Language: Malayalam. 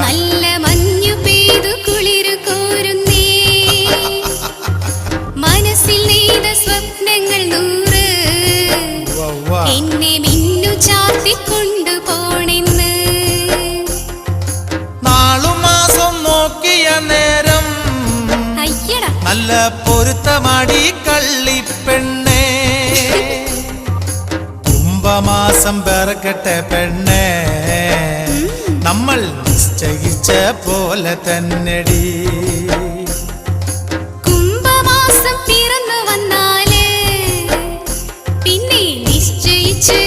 നല്ല മഞ്ഞു പെയ്തു കുളിരു കോരുന്നേ മനസ്സിൽ നെയ്ത സ്വപ്നങ്ങൾ നൂറ് എന്നെ മിന്നു ചാർത്തിക്കൊണ്ടു പോണെന്ന് നാളുമാസം നോക്കിയ നേരം അയ്യടാ നല്ല പൊരുത്തമാടി കള്ളിപ്പെണ്ണേ കുംഭമാസം പിറക്കട്ടെ പെണ്ണേ നമ്മൾ നിശ്ചയിച്ച പോലെ തന്നെടി കുംഭമാസം പിറന്നു വന്നാല് പിന്നെ നിശ്ചയിച്ച്